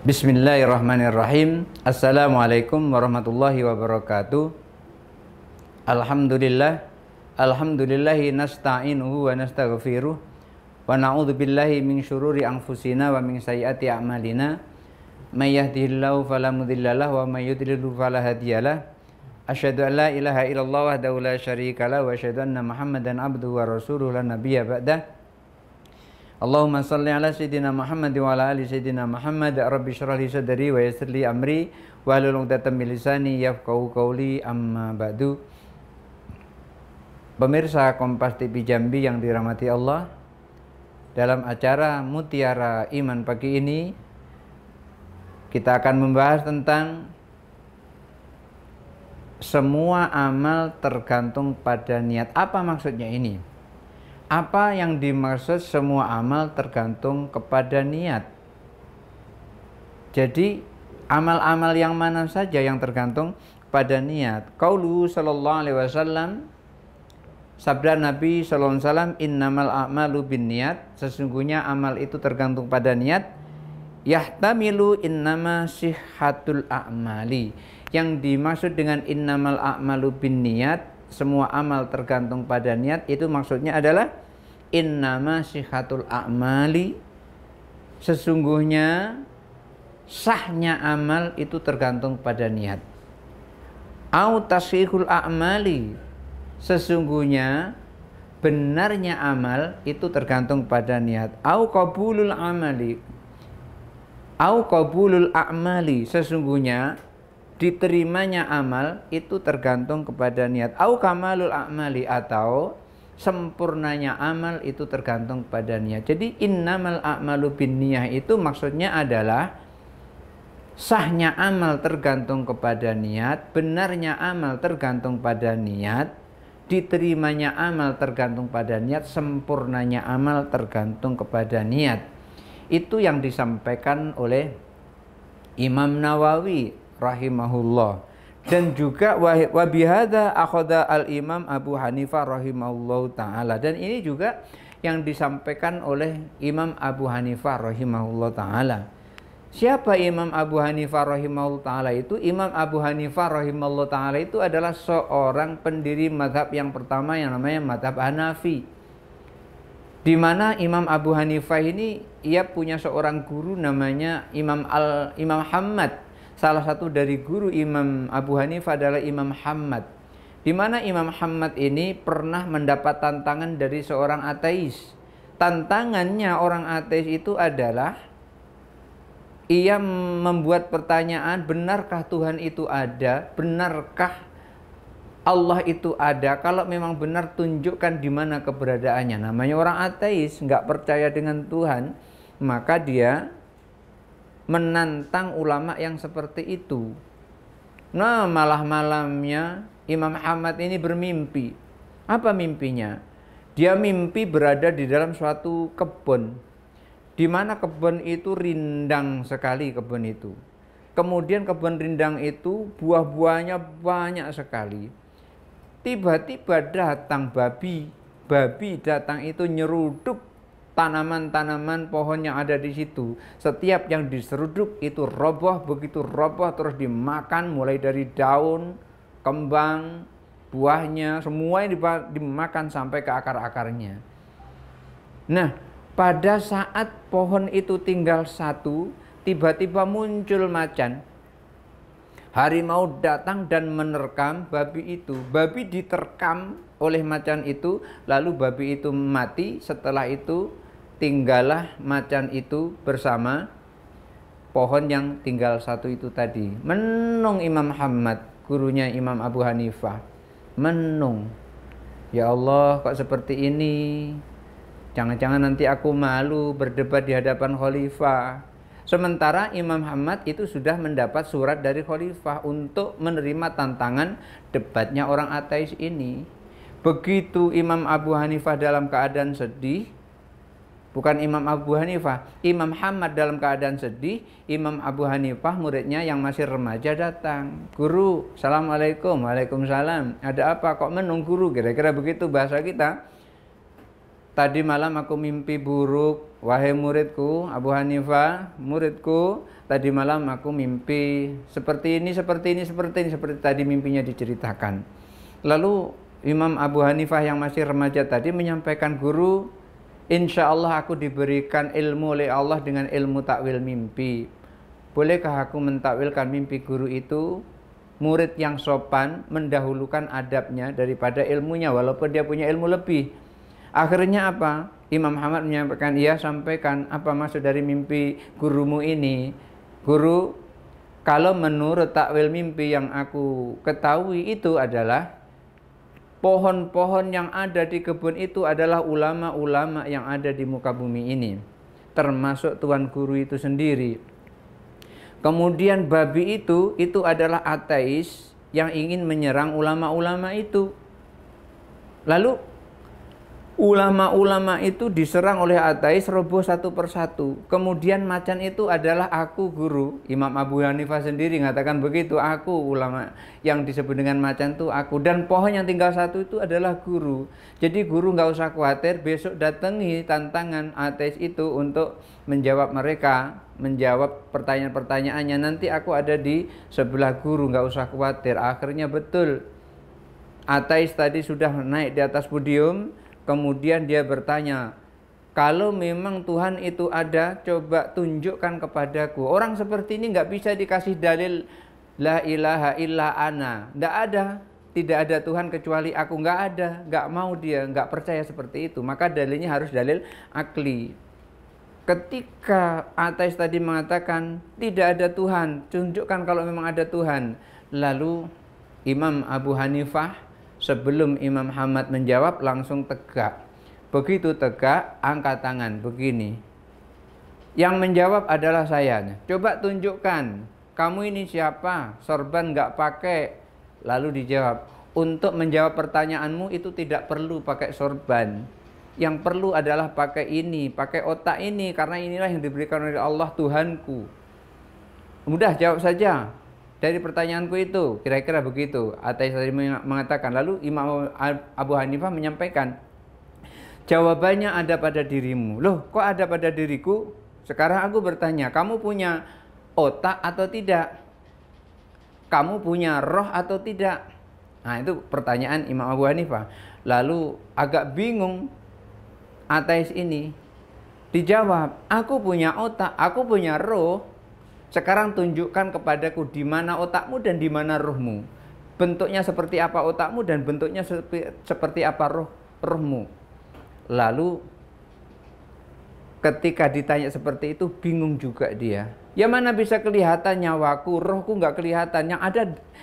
Bismillahirrahmanirrahim. Assalamualaikum warahmatullahi wabarakatuh. Alhamdulillahi nasta'inuhu wa nastaghfiruh wa na'udzu billahi min syururi anfusina wa min sayyiati a'malina. May yahdihillahu fala mudhillalah wa may yudlilhu fala hadiyalah. Asyhadu an la ilaha illallah wahdahu la syarikalah wa asyhadu anna Muhammadan abduhu wa rasuluhu la nabiyya ba'dah. Allahumma salli ala sayyidina Muhammad wa ala ali sayyidina Muhammad. Rabbi shrah li sadri wa yassir li amri wa hlul 'uqdatam min lisani yafqahu qawli, amma ba'du. Pemirsa Kompas TV Jambi yang dirahmati Allah, dalam acara Mutiara Iman pagi ini kita akan membahas tentang semua amal tergantung pada niat. Apa maksudnya ini? Apa yang dimaksud semua amal tergantung kepada niat? Jadi amal-amal yang mana saja yang tergantung pada niat? Qaulu sallallahu alaihi wasallam, sabda Nabi sallallahu alaihi wasallam, innamal a'malu binniyat, sesungguhnya amal itu tergantung pada niat. Yahtamilu innama sihhatul a'mali. Yang dimaksud dengan innamal a'malu binniyat, semua amal tergantung pada niat, itu maksudnya adalah innama sihhatul a'mali, sesungguhnya sahnya amal itu tergantung pada niat. Au tasihhul a'mali, sesungguhnya benarnya amal itu tergantung pada niat. Au qabulul amali, au qabulul a'mali, sesungguhnya diterimanya amal itu tergantung kepada niat. Au kamalul a'mali, atau sempurnanya amal itu tergantung pada niat. Jadi innamal a'malu binniyah itu maksudnya adalah sahnya amal tergantung kepada niat, benarnya amal tergantung pada niat, diterimanya amal tergantung pada niat, sempurnanya amal tergantung kepada niat. Itu yang disampaikan oleh Imam Nawawi rahimahullah. Dan juga wa bihadza akhadha al-Imam Abu Hanifah rahimahullahu taala. Dan ini juga yang disampaikan oleh Imam Abu Hanifah rahimahullahu taala. Siapa Imam Abu Hanifah rahimahullahu taala itu? Imam Abu Hanifah rahimahullahu taala itu adalah seorang pendiri mazhab yang pertama yang namanya mazhab Hanafi. Di mana Imam Abu Hanifah ini ia punya seorang guru namanya Imam Hammad. Salah satu dari guru Imam Abu Hanifah adalah Imam Hammad. Di mana Imam Hammad ini pernah mendapat tantangan dari seorang ateis. Tantangannya orang ateis itu adalah ia membuat pertanyaan, benarkah Tuhan itu ada? Benarkah Allah itu ada? Kalau memang benar, tunjukkan di mana keberadaannya. Namanya orang ateis, nggak percaya dengan Tuhan, maka dia menantang ulama yang seperti itu. Nah, malamnya Imam Hammad ini bermimpi. Apa mimpinya? Dia mimpi berada di dalam suatu kebun, di mana kebun itu rindang sekali kebun itu. Kemudian kebun rindang itu buah-buahnya banyak sekali. Tiba-tiba datang babi. Babi datang itu nyeruduk tanaman-tanaman pohon yang ada di situ. Setiap yang diseruduk itu roboh, begitu roboh terus dimakan, mulai dari daun, kembang, buahnya, semuanya dimakan sampai ke akar-akarnya. Nah, pada saat pohon itu tinggal satu, tiba-tiba muncul macan. Harimau datang dan menerkam babi itu. Babi diterkam oleh macan itu, lalu babi itu mati. Setelah itu tinggallah macan itu bersama pohon yang tinggal satu itu tadi. Menung Imam Hammad, gurunya Imam Abu Hanifah. Menung. Ya Allah, kok seperti ini? Jangan-jangan nanti aku malu berdebat di hadapan khalifah. Sementara Imam Hammad itu sudah mendapat surat dari khalifah untuk menerima tantangan debatnya orang ateis ini. Begitu Imam Abu Hanifah dalam keadaan sedih, bukan Imam Abu Hanifah, Imam Hammad dalam keadaan sedih, Imam Abu Hanifah muridnya yang masih remaja datang. Guru, assalamualaikum. Waalaikumsalam. Ada apa? Kok menung guru? Kira-kira begitu bahasa kita. tadi malam aku mimpi buruk, wahai muridku Abu Hanifah, muridku, tadi malam aku mimpi seperti ini, seperti ini, seperti ini, seperti tadi mimpinya diceritakan. Lalu Imam Abu Hanifah yang masih remaja tadi menyampaikan, guru, insya Allah aku diberikan ilmu oleh Allah dengan ilmu takwil mimpi. Bolehkah aku mentakwilkan mimpi guru itu? Murid yang sopan mendahulukan adabnya daripada ilmunya, walaupun dia punya ilmu lebih. Akhirnya apa? Imam Ahmad menyampaikan, iya sampaikan, apa maksud dari mimpi gurumu ini? Guru, kalau menurut takwil mimpi yang aku ketahui itu adalah pohon-pohon yang ada di kebun itu adalah ulama-ulama yang ada di muka bumi ini, termasuk tuan guru itu sendiri. Kemudian babi itu adalah ateis yang ingin menyerang ulama-ulama itu. Lalu ulama-ulama itu diserang oleh ateis, roboh satu persatu. Kemudian macan itu adalah aku, guru. Imam Abu Hanifah sendiri mengatakan begitu, aku ulama yang disebut dengan macan itu aku. Dan pohon yang tinggal satu itu adalah guru. Jadi guru nggak usah khawatir, besok datangi tantangan ateis itu untuk menjawab mereka, menjawab pertanyaan-pertanyaannya. Nanti aku ada di sebelah guru, nggak usah khawatir. Akhirnya betul, ateis tadi sudah naik di atas podium. Kemudian dia bertanya, kalau memang Tuhan itu ada, coba tunjukkan kepadaku. Orang seperti ini nggak bisa dikasih dalil la ilaha illa ana. Nggak ada, tidak ada Tuhan kecuali aku. Nggak ada, nggak mau dia, nggak percaya seperti itu. Maka dalilnya harus dalil akli. Ketika ateis tadi mengatakan tidak ada Tuhan, tunjukkan kalau memang ada Tuhan. Lalu Imam Abu Hanifah sebelum Imam Ahmad menjawab langsung tegak. Begitu tegak, angkat tangan begini. Yang menjawab adalah saya. Coba tunjukkan, kamu ini siapa? Sorban nggak pakai. Lalu dijawab, untuk menjawab pertanyaanmu itu tidak perlu pakai sorban. Yang perlu adalah pakai ini, pakai otak ini, karena inilah yang diberikan oleh Allah Tuhanku. Mudah, jawab saja. Dari pertanyaanku itu, kira-kira begitu. Ateis tadi mengatakan. Lalu Imam Abu Hanifah menyampaikan, jawabannya ada pada dirimu. Loh, kok ada pada diriku? Sekarang aku bertanya, kamu punya otak atau tidak? Kamu punya roh atau tidak? Nah, itu pertanyaan Imam Abu Hanifah. Lalu agak bingung ateis ini. Dijawab, aku punya otak, aku punya roh. Sekarang tunjukkan kepadaku di mana otakmu dan di mana rohmu. Bentuknya seperti apa otakmu dan bentuknya seperti apa rohmu. Lalu ketika ditanya seperti itu bingung juga dia. Ya mana bisa kelihatan nyawaku, rohku nggak kelihatan. Yang ada,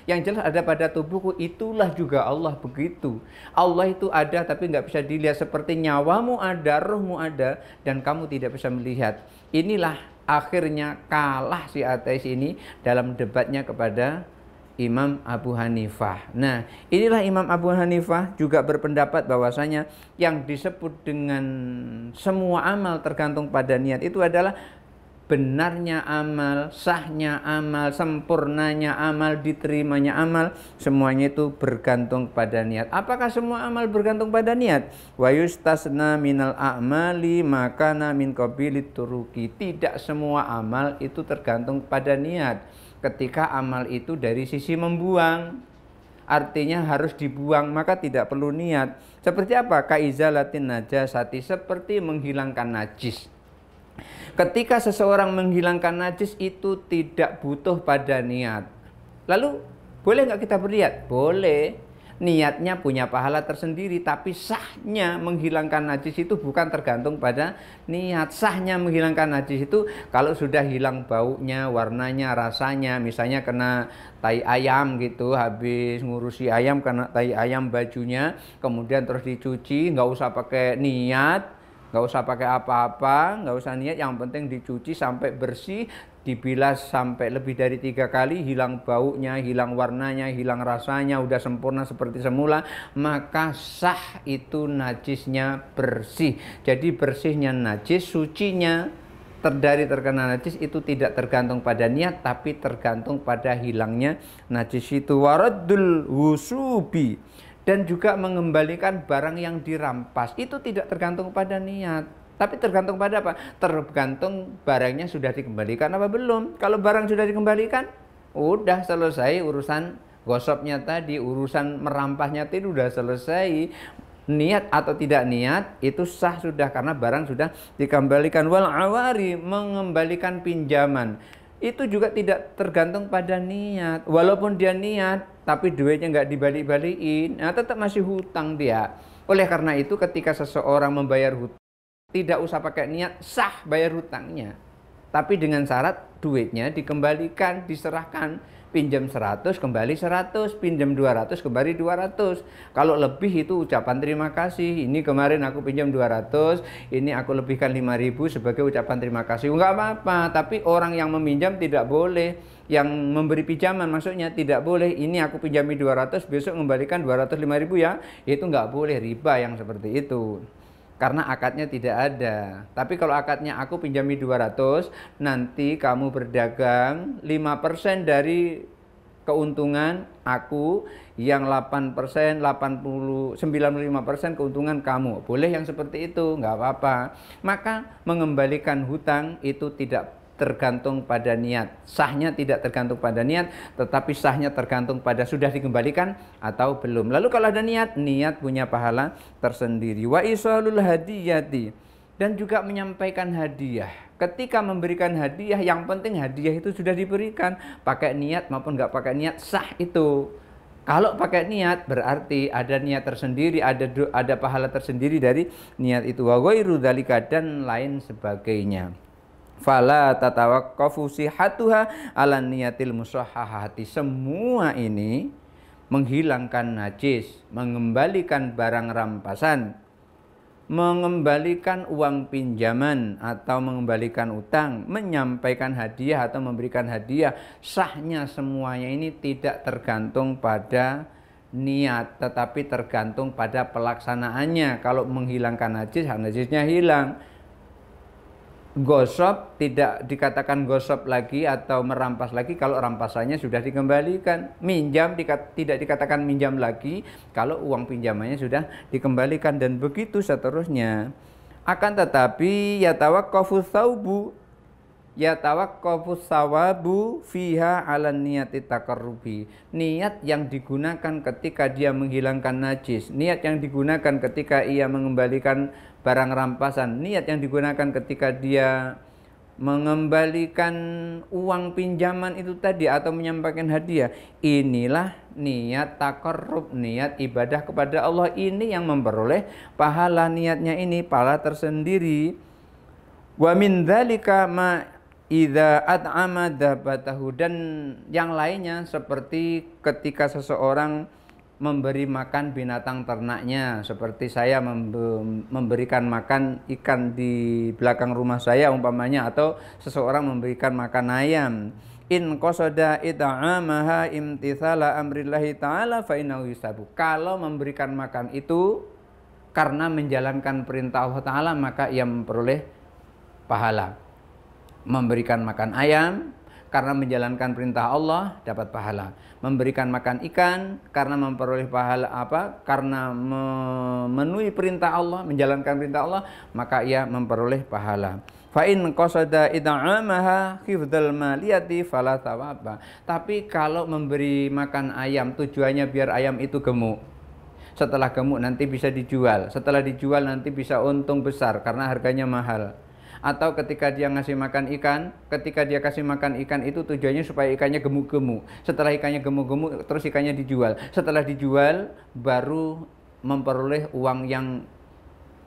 yang jelas ada pada tubuhku, itulah juga Allah begitu. Allah itu ada tapi nggak bisa dilihat, seperti nyawamu ada, rohmu ada, dan kamu tidak bisa melihat. Inilah akhirnya kalah si ateis ini dalam debatnya kepada Imam Abu Hanifah. Nah, inilah Imam Abu Hanifah juga berpendapat bahwasanya yang disebut dengan semua amal tergantung pada niat itu adalah benarnya amal, sahnya amal, sempurnanya amal, diterimanya amal, semuanya itu bergantung pada niat. Apakah semua amal bergantung pada niat? Wa yustasna minal a'mali makana min qabilit turuki. Tidak semua amal itu tergantung pada niat. Ketika amal itu dari sisi membuang, artinya harus dibuang, maka tidak perlu niat. Seperti apa? Kaizalatin najasati, seperti menghilangkan najis. Ketika seseorang menghilangkan najis itu tidak butuh pada niat. Lalu boleh nggak kita berniat? Boleh. Niatnya punya pahala tersendiri, tapi sahnya menghilangkan najis itu bukan tergantung pada niat. Sahnya menghilangkan najis itu kalau sudah hilang baunya, warnanya, rasanya. Misalnya kena tai ayam gitu, habis ngurusi ayam kena tai ayam bajunya, kemudian terus dicuci, nggak usah pakai niat. Nggak usah pakai apa-apa, nggak usah niat, yang penting dicuci sampai bersih, dibilas sampai lebih dari 3 kali, hilang baunya, hilang warnanya, hilang rasanya, udah sempurna seperti semula, maka sah itu najisnya bersih. Jadi bersihnya najis, sucinya dari terkena najis itu tidak tergantung pada niat, tapi tergantung pada hilangnya najis itu. Waraddul wusubi, dan juga mengembalikan barang yang dirampas. Itu tidak tergantung pada niat, tapi tergantung pada apa? Tergantung barangnya sudah dikembalikan apa belum. Kalau barang sudah dikembalikan, udah selesai urusan gosopnya tadi, urusan merampasnya tadi udah selesai. Niat atau tidak niat itu sah sudah, karena barang sudah dikembalikan. Wal awari, mengembalikan pinjaman, itu juga tidak tergantung pada niat. Walaupun dia niat tapi duitnya nggak dibalik-balikin, nah tetap masih hutang dia. Oleh karena itu ketika seseorang membayar hutang, tidak usah pakai niat, sah bayar hutangnya. Tapi dengan syarat duitnya dikembalikan, diserahkan. Pinjam 100 kembali 100, pinjam 200 kembali 200. Kalau lebih itu ucapan terima kasih. Ini kemarin aku pinjam 200, ini aku lebihkan 5.000 sebagai ucapan terima kasih. Enggak apa-apa, tapi orang yang meminjam tidak boleh. Yang memberi pinjaman maksudnya tidak boleh. Ini aku pinjami 200, besok mengembalikan 205.000 ya. Itu enggak boleh, riba yang seperti itu. Karena akadnya tidak ada. Tapi kalau akadnya aku pinjami 200, nanti kamu berdagang 5% dari keuntungan aku, yang 8%, 80, 95% keuntungan kamu. Boleh yang seperti itu, nggak apa-apa. Maka mengembalikan hutang itu tidak tergantung pada niat. Sahnya tidak tergantung pada niat, tetapi sahnya tergantung pada sudah dikembalikan atau belum. Lalu kalau ada niat, niat punya pahala tersendiri. Wa isalul hadiyati, dan juga menyampaikan hadiah. Ketika memberikan hadiah, yang penting hadiah itu sudah diberikan, pakai niat maupun nggak pakai niat, sah itu. Kalau pakai niat berarti ada niat tersendiri, ada pahala tersendiri dari niat itu. Wa ghairu dzalika, dan lain sebagainya. Fala tatawaqqafu sihatuha ala niyatil musahhahati. Semua ini menghilangkan najis, mengembalikan barang rampasan, mengembalikan uang pinjaman atau mengembalikan utang, menyampaikan hadiah atau memberikan hadiah, sahnya semuanya ini tidak tergantung pada niat, tetapi tergantung pada pelaksanaannya. Kalau menghilangkan najis, najisnya hilang. Gosop tidak dikatakan gosop lagi atau merampas lagi kalau rampasannya sudah dikembalikan. Minjam tidak dikatakan minjam lagi kalau uang pinjamannya sudah dikembalikan, dan begitu seterusnya. Akan tetapi yatawaqqafu sawabu fiha ala niyati taqarrubi. Niat yang digunakan ketika dia menghilangkan najis, niat yang digunakan ketika ia mengembalikan barang rampasan, niat yang digunakan ketika dia mengembalikan uang pinjaman itu tadi atau menyampaikan hadiah, inilah niat taqarrub, niat ibadah kepada Allah. Ini yang memperoleh pahala, niatnya ini pahala tersendiri. Wa min dzalika ma idza at'ama dabatahu, dan yang lainnya seperti ketika seseorang memberi makan binatang ternaknya, seperti saya memberikan makan ikan di belakang rumah saya umpamanya, atau seseorang memberikan makan ayam. In qasada it'amaha imtithala amrillahi ta'ala fa innahu yusabu. Kalau memberikan makan itu karena menjalankan perintah Allah Ta'ala, maka ia memperoleh pahala. Memberikan makan ayam karena menjalankan perintah Allah, dapat pahala. Memberikan makan ikan karena memperoleh pahala apa? Karena memenuhi perintah Allah, menjalankan perintah Allah, maka ia memperoleh pahala. Fa in qasada it'amaha hifdzal maliyati fala thawaba. Tapi kalau memberi makan ayam tujuannya biar ayam itu gemuk. Setelah gemuk nanti bisa dijual. Setelah dijual nanti bisa untung besar karena harganya mahal. Atau ketika dia ngasih makan ikan, ketika dia kasih makan ikan itu tujuannya supaya ikannya gemuk-gemuk. Setelah ikannya gemuk-gemuk, terus ikannya dijual. Setelah dijual, baru memperoleh uang yang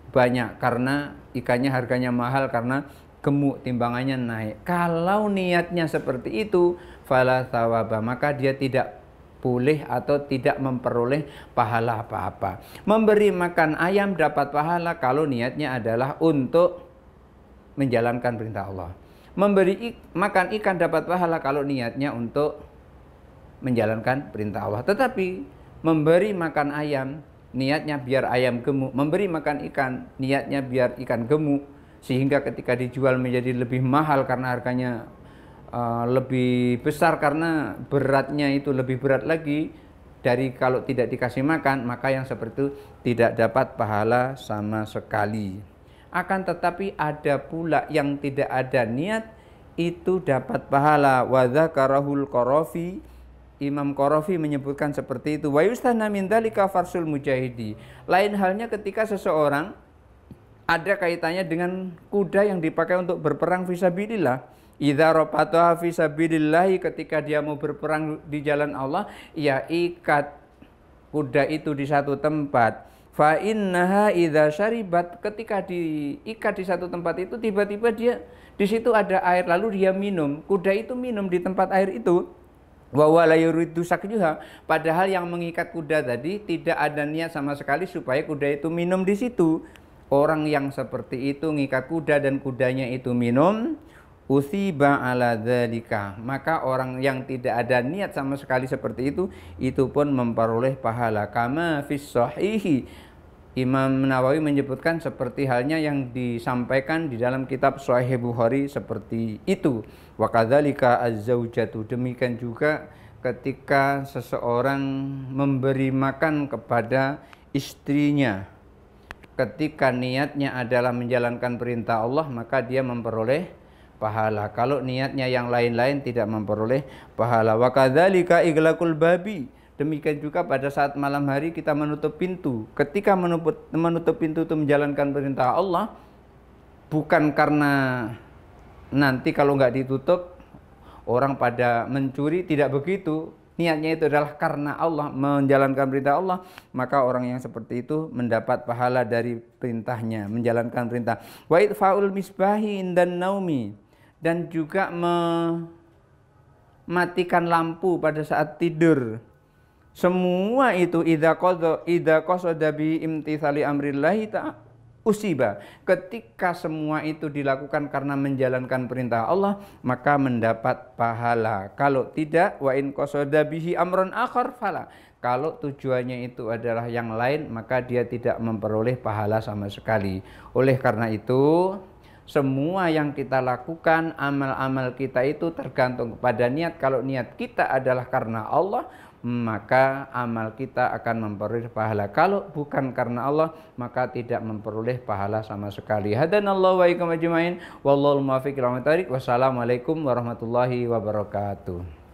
banyak karena ikannya harganya mahal, karena gemuk, timbangannya naik. Kalau niatnya seperti itu, fala thawaba, maka dia tidak boleh atau tidak memperoleh pahala apa-apa. Memberi makan ayam dapat pahala kalau niatnya adalah untuk menjalankan perintah Allah. Memberi makan ikan dapat pahala kalau niatnya untuk menjalankan perintah Allah. Tetapi memberi makan ayam, niatnya biar ayam gemuk. Memberi makan ikan, niatnya biar ikan gemuk. Sehingga ketika dijual menjadi lebih mahal karena harganya lebih besar, karena beratnya itu lebih berat lagi. dari kalau tidak dikasih makan, maka yang seperti itu tidak dapat pahala sama sekali. Akan tetapi ada pula yang tidak ada niat, itu dapat pahala. Wa dzakarahul Qarafi, Imam Qarafi menyebutkan seperti itu. Wa yustana min dzalika farsul mujahidi. Lain halnya ketika seseorang ada kaitannya dengan kuda yang dipakai untuk berperang fisabilillah. Idza rafataha fisabilillah, ketika dia mau berperang di jalan Allah, ia ikat kuda itu di satu tempat. Fa innaha idza syaribat, ketika diikat di satu tempat itu, tiba-tiba dia di situ ada air, lalu dia minum. Kuda itu minum di tempat air itu. Wa wala yuridu sakyuha, padahal yang mengikat kuda tadi tidak ada niat sama sekali supaya kuda itu minum di situ. Orang yang seperti itu ngikat kuda dan kudanya itu minum, usiba ala dzalika, maka orang yang tidak ada niat sama sekali seperti itu pun memperoleh pahala. Kama fis sahihi, Imam Nawawi menyebutkan seperti halnya yang disampaikan di dalam kitab Sahih Bukhari seperti itu. Wa kadzalika az-zaujatu, demikian juga ketika seseorang memberi makan kepada istrinya, ketika niatnya adalah menjalankan perintah Allah, maka dia memperoleh pahala. Kalau niatnya yang lain-lain tidak memperoleh pahala. Wa kadzalika iglaqul babi, demikian juga pada saat malam hari kita menutup pintu. Ketika menutup pintu itu menjalankan perintah Allah, bukan karena nanti kalau nggak ditutup orang pada mencuri, tidak begitu. Niatnya itu adalah karena Allah, menjalankan perintah Allah, maka orang yang seperti itu mendapat pahala dari perintahnya, menjalankan perintah. Wa itfaul misbahi indan naumi, dan juga mematikan lampu pada saat tidur. Semua itu idza qasada bi imtithali amrillahi usiba. Ketika semua itu dilakukan karena menjalankan perintah Allah, maka mendapat pahala. Kalau tidak, wa in qasada bihi amron akhar fala. Kalau tujuannya itu adalah yang lain, maka dia tidak memperoleh pahala sama sekali. Oleh karena itu, semua yang kita lakukan, amal-amal kita itu tergantung kepada niat. Kalau niat kita adalah karena Allah, maka amal kita akan memperoleh pahala. Kalau bukan karena Allah, maka tidak memperoleh pahala sama sekali. Hadanallahu wa iyyakum ajmain. Wallahul muwaffiq ila aqwamit thoriq. Wassalamualaikum warahmatullahi wabarakatuh.